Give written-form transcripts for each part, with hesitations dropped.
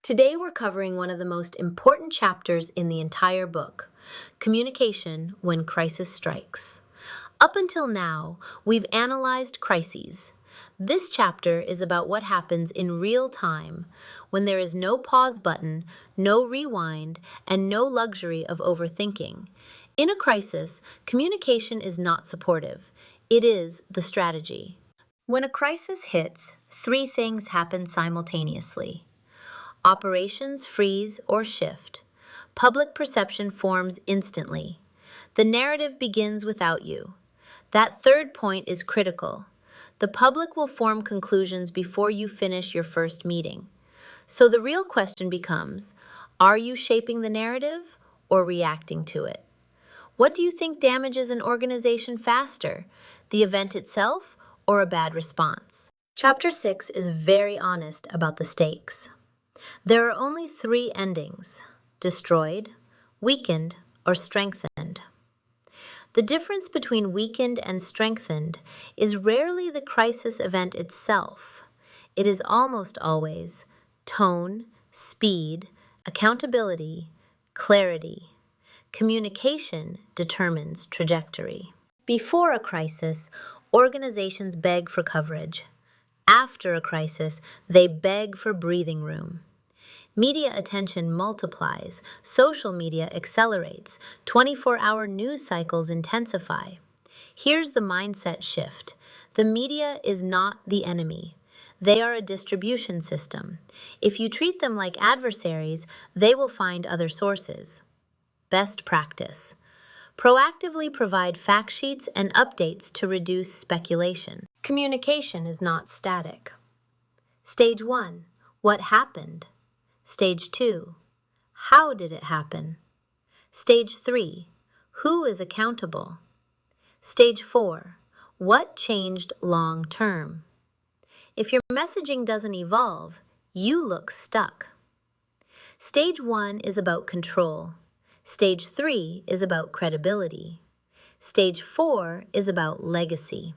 Today we're covering one of the most important chapters in the entire book, Communication When Crisis Strikes. Up until now, we've analyzed crises. This chapter is about what happens in real time when there is no pause button, no rewind, and no luxury of overthinking. In a crisis, communication is not supportive. It is the strategy. When a crisis hits, three things happen simultaneously. Operations freeze or shift. Public perception forms instantly. The narrative begins without you. That third point is critical. The public will form conclusions before you finish your first meeting. So the real question becomes, are you shaping the narrative or reacting to it? What do you think damages an organization faster, the event itself or a bad response? Chapter 6 is very honest about the stakes. There are only three endings: destroyed, weakened, or strengthened. The difference between weakened and strengthened is rarely the crisis event itself. It is almost always tone, speed, accountability, clarity. Communication determines trajectory. Before a crisis, organizations beg for coverage. After a crisis, they beg for breathing room. Media attention multiplies, social media accelerates, 24-hour news cycles intensify. Here's the mindset shift. The media is not the enemy. They are a distribution system. If you treat them like adversaries, they will find other sources. Best practice. Proactively provide fact sheets and updates to reduce speculation. Communication is not static. Stage 1. What happened? Stage 2. How did it happen? Stage 3. Who is accountable? Stage 4. What changed long term? If your messaging doesn't evolve, you look stuck. Stage 1 is about control. Stage 3 is about credibility. Stage 4 is about legacy.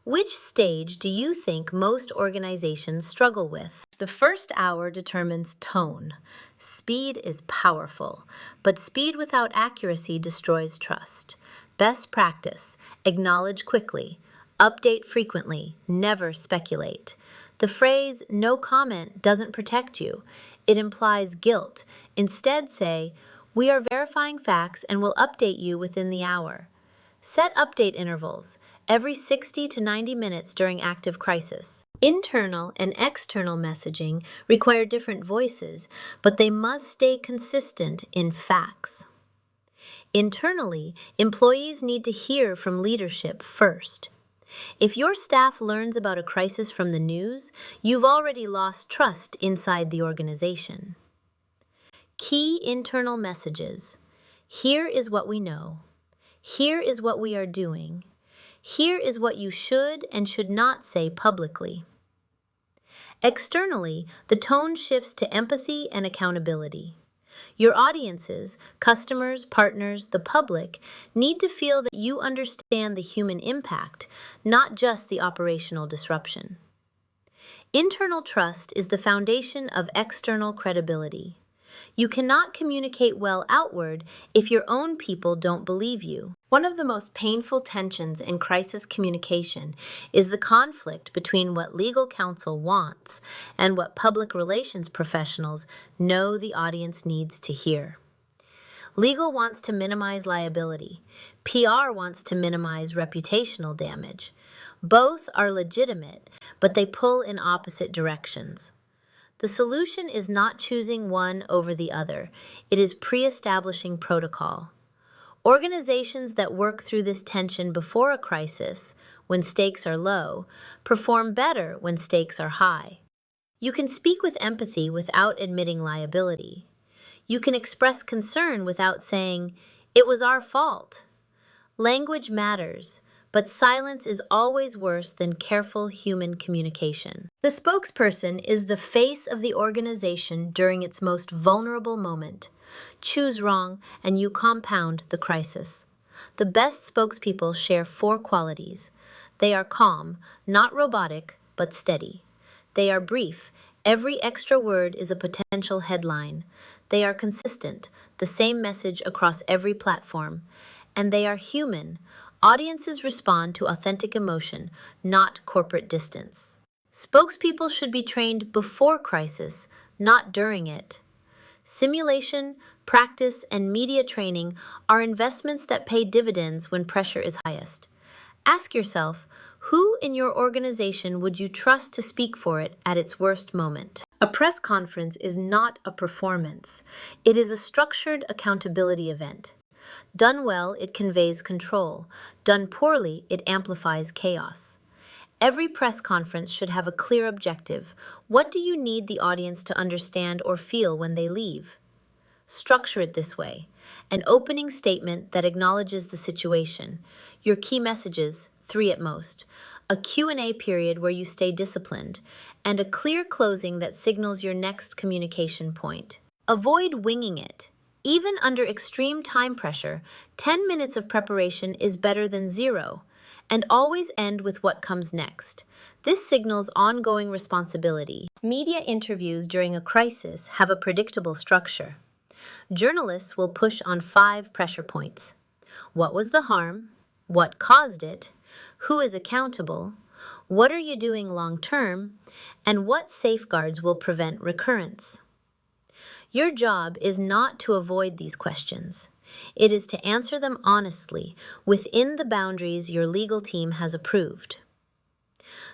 Which stage do you think most organizations struggle with? The first hour determines tone. Speed is powerful, but speed without accuracy destroys trust. Best practice: acknowledge quickly, update frequently, never speculate. The phrase "no comment" doesn't protect you. It implies guilt. Instead say, "We are verifying facts and will update you within the hour." Set update intervals, every 60 to 90 minutes during active crisis. Internal and external messaging require different voices, but they must stay consistent in facts. Internally, employees need to hear from leadership first. If your staff learns about a crisis from the news, you've already lost trust inside the organization. Key internal messages. Here is what we know. Here is what we are doing. Here is what you should and should not say publicly. Externally, the tone shifts to empathy and accountability. Your audiences, customers, partners, the public, need to feel that you understand the human impact, not just the operational disruption. Internal trust is the foundation of external credibility. You cannot communicate well outward if your own people don't believe you. One of the most painful tensions in crisis communication is the conflict between what legal counsel wants and what public relations professionals know the audience needs to hear. Legal wants to minimize liability. PR wants to minimize reputational damage. Both are legitimate, but they pull in opposite directions. The solution is not choosing one over the other. It is pre-establishing protocol. Organizations that work through this tension before a crisis, when stakes are low, perform better when stakes are high. You can speak with empathy without admitting liability. You can express concern without saying, "It was our fault." Language matters, but silence is always worse than careful human communication. The spokesperson is the face of the organization during its most vulnerable moment. Choose wrong, and you compound the crisis. The best spokespeople share 4 qualities. They are calm, not robotic, but steady. They are brief, Every extra word is a potential headline. They are consistent, the same message across every platform. And they are human. Audiences respond to authentic emotion, not corporate distance. Spokespeople should be trained before crisis, not during it. Simulation, practice, and media training are investments that pay dividends when pressure is highest. Ask yourself, who in your organization would you trust to speak for it at its worst moment? A press conference is not a performance. It is a structured accountability event. Done well, it conveys control. Done poorly, it amplifies chaos. Every press conference should have a clear objective. What do you need the audience to understand or feel when they leave? Structure it this way. An opening statement that acknowledges the situation. Your key messages, 3 at most. A Q&A period where you stay disciplined. And a clear closing that signals your next communication point. Avoid winging it. Even under extreme time pressure, 10 minutes of preparation is better than 0. And always end with what comes next. This signals ongoing responsibility. Media interviews during a crisis have a predictable structure. Journalists will push on 5 pressure points. What was the harm? What caused it? Who is accountable? What are you doing long term? And what safeguards will prevent recurrence? Your job is not to avoid these questions. It is to answer them honestly, within the boundaries your legal team has approved.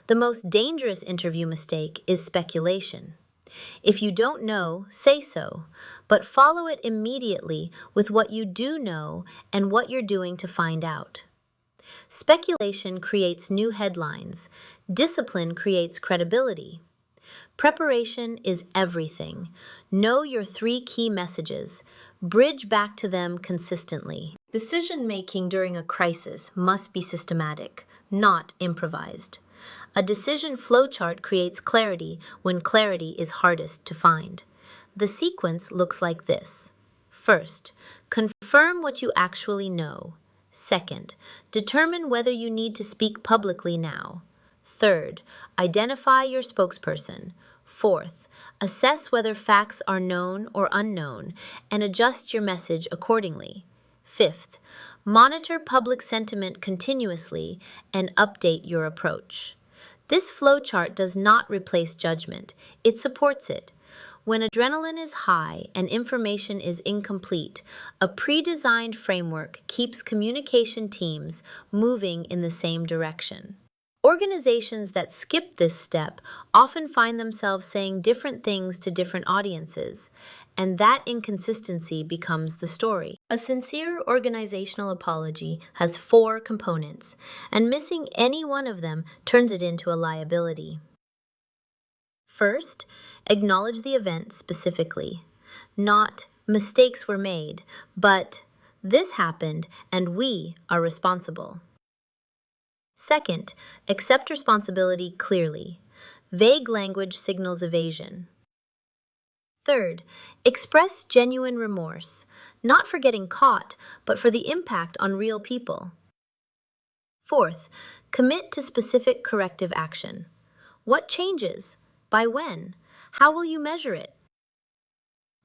The most dangerous interview mistake is speculation. If you don't know, say so, but follow it immediately with what you do know and what you're doing to find out. Speculation creates new headlines. Discipline creates credibility. Preparation is everything. Know your 3 key messages. Bridge back to them consistently. Decision-making during a crisis must be systematic, not improvised. A decision flowchart creates clarity when clarity is hardest to find. The sequence looks like this. First, confirm what you actually know. Second, determine whether you need to speak publicly now. Third, identify your spokesperson. Fourth, assess whether facts are known or unknown and adjust your message accordingly. Fifth, monitor public sentiment continuously and update your approach. This flowchart does not replace judgment, it supports it. When adrenaline is high and information is incomplete, a pre-designed framework keeps communication teams moving in the same direction. Organizations that skip this step often find themselves saying different things to different audiences, and that inconsistency becomes the story. A sincere organizational apology has 4 components, and missing any one of them turns it into a liability. First, acknowledge the event specifically. Not mistakes were made, but this happened and we are responsible. Second, accept responsibility clearly. Vague language signals evasion. Third, express genuine remorse, not for getting caught, but for the impact on real people. Fourth, commit to specific corrective action. What changes? By when? How will you measure it?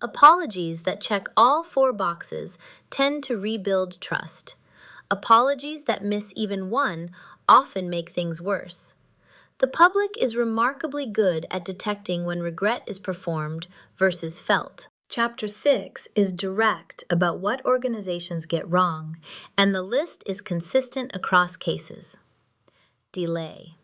Apologies that check all 4 boxes tend to rebuild trust. Apologies that miss even one often make things worse. The public is remarkably good at detecting when regret is performed versus felt. Chapter 6 is direct about what organizations get wrong, and the list is consistent across cases. Delay.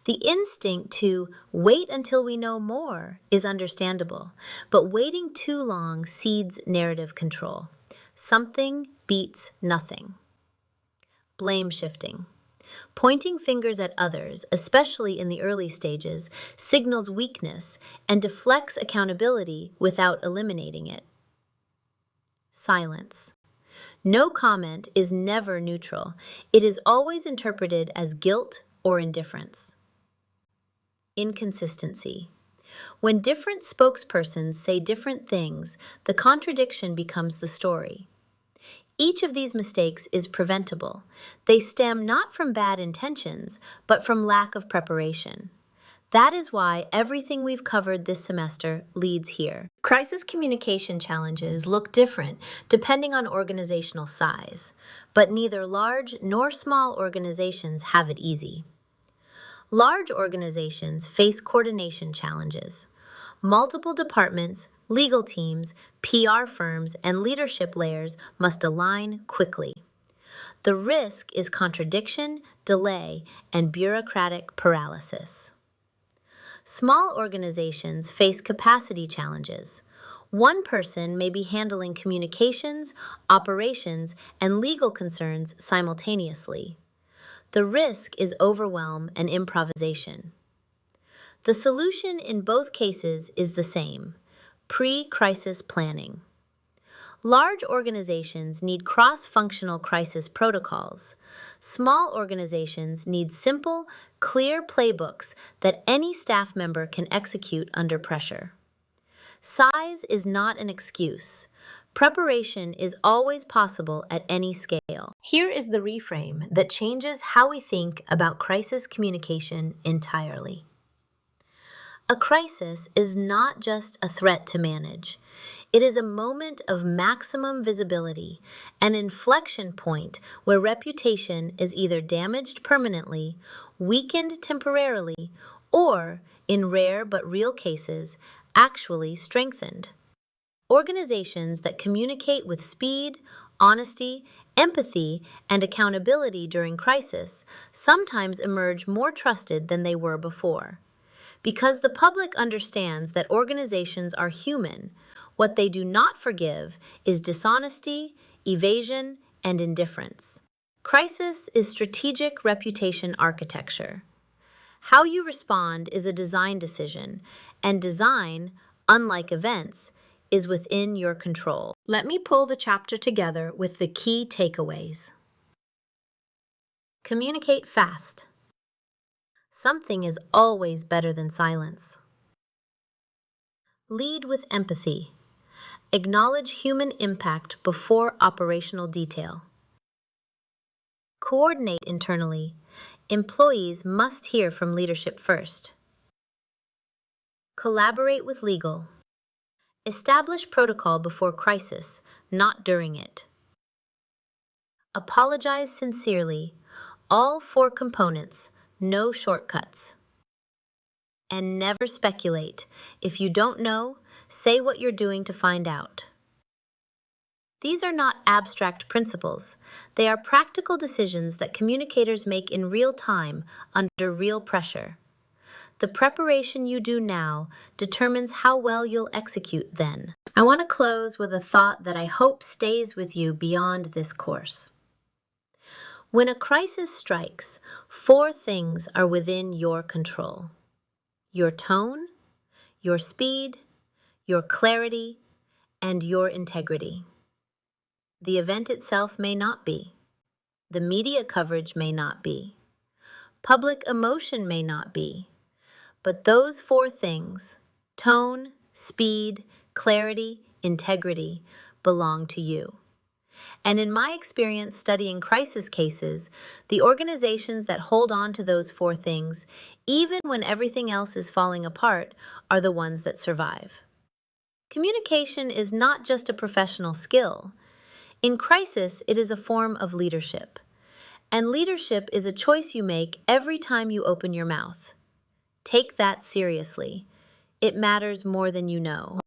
The instinct to wait until we know more is understandable, but waiting too long seeds narrative control. Something beats nothing. Blame shifting. Pointing fingers at others, especially in the early stages, signals weakness and deflects accountability without eliminating it. Silence. No comment is never neutral. It is always interpreted as guilt or indifference. Inconsistency. When different spokespersons say different things, the contradiction becomes the story. Each of these mistakes is preventable. They stem not from bad intentions, but from lack of preparation. That is why everything we've covered this semester leads here. Crisis communication challenges look different depending on organizational size, but neither large nor small organizations have it easy. Large organizations face coordination challenges. Multiple departments, legal teams, PR firms, and leadership layers must align quickly. The risk is contradiction, delay, and bureaucratic paralysis. Small organizations face capacity challenges. One person may be handling communications, operations, and legal concerns simultaneously. The risk is overwhelm and improvisation. The solution in both cases is the same: pre-crisis planning. Large organizations need cross-functional crisis protocols. Small organizations need simple, clear playbooks that any staff member can execute under pressure. Size is not an excuse. Preparation is always possible at any scale. Here is the reframe that changes how we think about crisis communication entirely. A crisis is not just a threat to manage. It is a moment of maximum visibility, an inflection point where reputation is either damaged permanently, weakened temporarily, or, in rare but real cases, actually strengthened. Organizations that communicate with speed, honesty, empathy, and accountability during crisis sometimes emerge more trusted than they were before. Because the public understands that organizations are human, what they do not forgive is dishonesty, evasion, and indifference. Crisis is strategic reputation architecture. How you respond is a design decision, and design, unlike events, is within your control. Let me pull the chapter together with the key takeaways. Communicate fast. Something is always better than silence. Lead with empathy. Acknowledge human impact before operational detail. Coordinate internally. Employees must hear from leadership first. Collaborate with legal. Establish protocol before crisis, not during it. Apologize sincerely. All 4 components, no shortcuts. And never speculate. If you don't know, say what you're doing to find out. These are not abstract principles. They are practical decisions that communicators make in real time under real pressure. The preparation you do now determines how well you'll execute then. I want to close with a thought that I hope stays with you beyond this course. When a crisis strikes, 4 things are within your control: your tone, your speed, your clarity, and your integrity. The event itself may not be. The media coverage may not be. Public emotion may not be. But those 4 things, tone, speed, clarity, integrity, belong to you. And in my experience studying crisis cases, the organizations that hold on to those 4 things, even when everything else is falling apart, are the ones that survive. Communication is not just a professional skill. In crisis, it is a form of leadership. And leadership is a choice you make every time you open your mouth. Take that seriously. It matters more than you know.